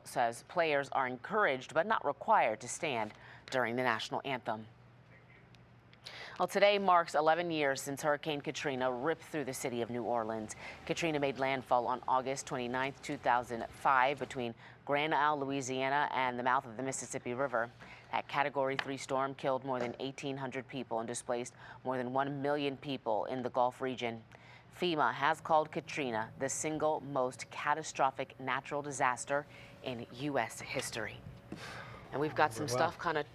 says players are encouraged but not required to stand during the national anthem. Well, today marks 11 years since Hurricane Katrina ripped through the city of New Orleans. Katrina made landfall on August 29, 2005, between Grand Isle, Louisiana, and the mouth of the Mississippi River. That Category 3 storm killed more than 1,800 people and displaced more than 1 million people in the Gulf region. FEMA has called Katrina the single most catastrophic natural disaster in U.S. history. And we've got some stuff kind of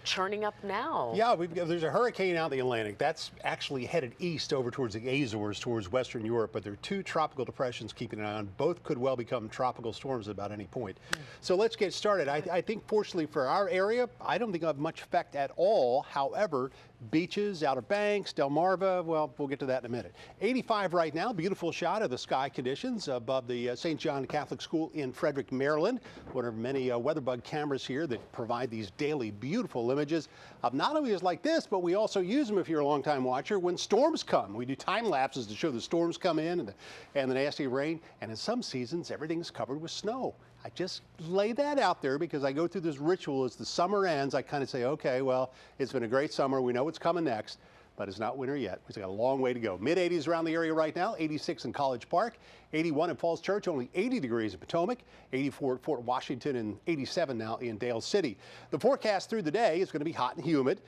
churning up now. Yeah, there's a hurricane out in the Atlantic that's actually headed east over towards the Azores, towards Western Europe, but there are two tropical depressions keeping an eye on. Both could well become tropical storms at about any point. So let's get started. I think fortunately for our area, I don't think it'll have much effect at all. However, beaches, Outer Banks, Delmarva, well, we'll get to that in a minute. 85 right now, beautiful shot of the sky conditions above the St. John Catholic School in Frederick, Maryland. One of many WeatherBug cameras here that provide these daily beautiful images of not only just like this, but we also use them, if you're a longtime watcher, when storms come. We do time lapses to show the storms come in and the nasty rain. And in some seasons, everything's covered with snow. I just lay that out there because I go through this ritual as the summer ends. I kind of say, okay, well, it's been a great summer. We know what's coming next, but it's not winter yet. We've got a long way to go. Mid-80s around the area right now, 86 in College Park, 81 in Falls Church, only 80 degrees in Potomac, 84 at Fort Washington, and 87 now in Dale City. The forecast through the day is going to be hot and humid.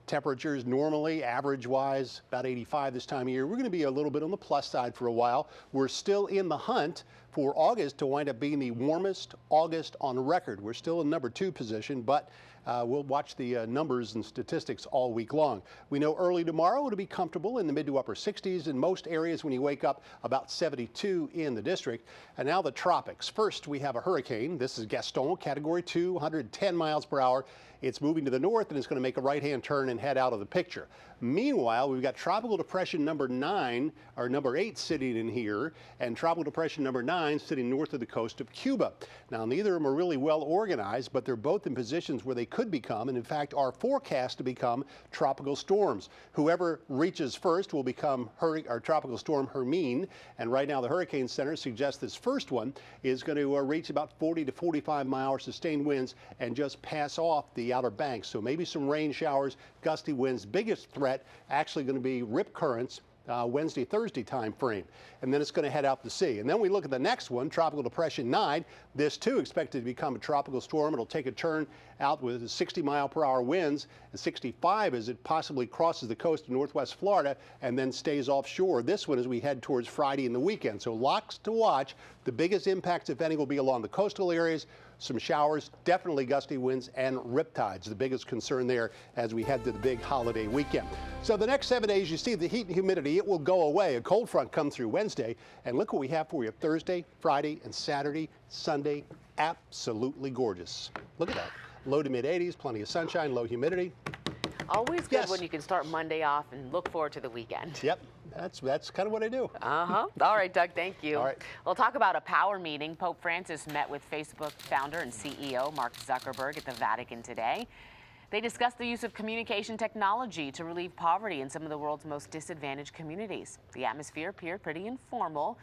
Temperatures normally, average-wise, about 85 this time of year. We're going to be a little bit on the plus side for a while. We're still in the hunt for August to wind up being the warmest August on record. We're still in number 2 position, but we'll watch the numbers and statistics all week long. We know early tomorrow it'll be comfortable in the mid to upper 60s in most areas when you wake up, about 72 in the district. And now the tropics. First, we have a hurricane. This is Gaston, Category 2, 110 miles per hour. It's moving to the north and it's going to make a right-hand turn and head out of the picture. Meanwhile, we've got Tropical Depression number 9, or number 8 sitting in here, and Tropical Depression number 9 sitting north of the coast of Cuba. Now, neither of them are really well organized, but they're both in positions where they could become, and in fact are forecast to become tropical storms. Whoever reaches first will become Tropical Storm Hermine, and right now the Hurricane Center suggests this first one is going to reach about 40 to 45 mile sustained winds and just pass off the Outer Banks. So maybe some rain showers, gusty winds. Biggest threat actually going to be rip currents Wednesday, Thursday time frame. And then it's going to head out to sea. And then we look at the next one, Tropical Depression 9. This too expected to become a tropical storm. It'll take a turn out with 60-mile-per-hour winds and 65 as it possibly crosses the coast of northwest Florida and then stays offshore. This one as we head towards Friday and the weekend. So lots to watch. The biggest impacts, if any, will be along the coastal areas. Some showers, definitely gusty winds and riptides, the biggest concern there as we head to the big holiday weekend. So the next 7 days, you see the heat and humidity, it will go away. A cold front comes through Wednesday, and look what we have for you Thursday, Friday, and Saturday, Sunday. Absolutely gorgeous. Look at that. Low to mid 80s, plenty of sunshine, low humidity. Always good when you can start Monday off and look forward to the weekend. Yep. That's kind of what I do. All right, Doug, thank you. All right. We'll talk about a power meeting. Pope Francis met with Facebook founder and CEO Mark Zuckerberg at the Vatican today. They discussed the use of communication technology to relieve poverty in some of the world's most disadvantaged communities. The atmosphere appeared pretty informal,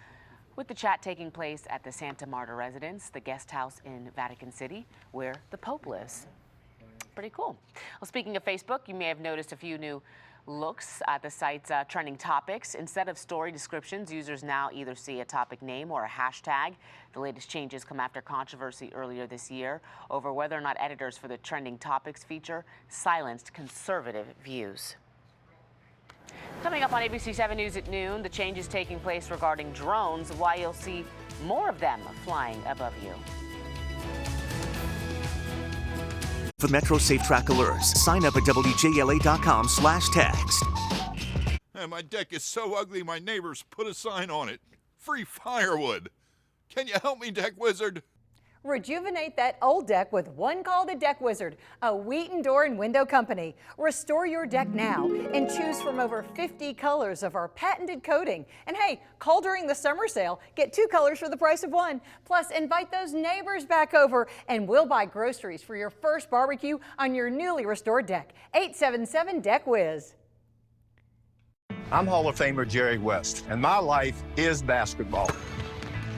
with the chat taking place at the Santa Marta residence, the guest house in Vatican City, where the Pope lives. Pretty cool. Well, speaking of Facebook, you may have noticed a few new looks at the site's trending topics. Instead of story descriptions, users now either see a topic name or a hashtag. The latest changes come after controversy earlier this year over whether or not editors for the trending topics feature silenced conservative views. Coming up on ABC 7 News at noon, the changes taking place regarding drones, why you'll see more of them flying above you. For Metro Safe Track alerts, sign up at WJLA.com/text. My deck is so ugly, my neighbors put a sign on it. Free firewood. Can you help me, Deck Wizard? Rejuvenate that old deck with one call to Deck Wizard, a Wheaton door and window company. Restore your deck now and choose from over 50 colors of our patented coating. And hey, call during the summer sale. Get 2 colors for the price of 1. Plus, invite those neighbors back over and we'll buy groceries for your first barbecue on your newly restored deck. 877-DECK-WIZ. I'm Hall of Famer Jerry West, and my life is basketball.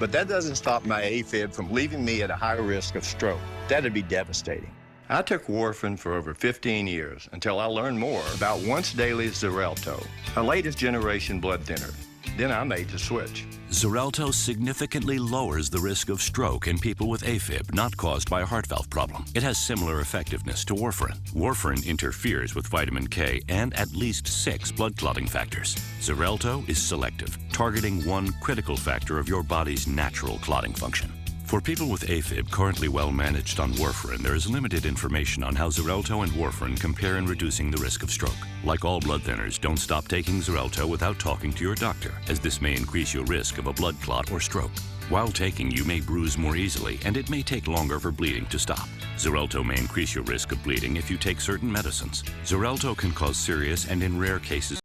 But that doesn't stop my AFib from leaving me at a higher risk of stroke. That'd be devastating. I took warfarin for over 15 years until I learned more about once daily Xarelto, a latest generation blood thinner. Then I made the switch. Xarelto significantly lowers the risk of stroke in people with AFib not caused by a heart valve problem. It has similar effectiveness to warfarin. Warfarin interferes with vitamin K and at least 6 blood clotting factors. Xarelto is selective, targeting one critical factor of your body's natural clotting function. For people with AFib currently well managed on warfarin, there is limited information on how Xarelto and warfarin compare in reducing the risk of stroke. Like all blood thinners, don't stop taking Xarelto without talking to your doctor, as this may increase your risk of a blood clot or stroke. While taking, you may bruise more easily, and it may take longer for bleeding to stop. Xarelto may increase your risk of bleeding if you take certain medicines. Xarelto can cause serious and, in rare cases,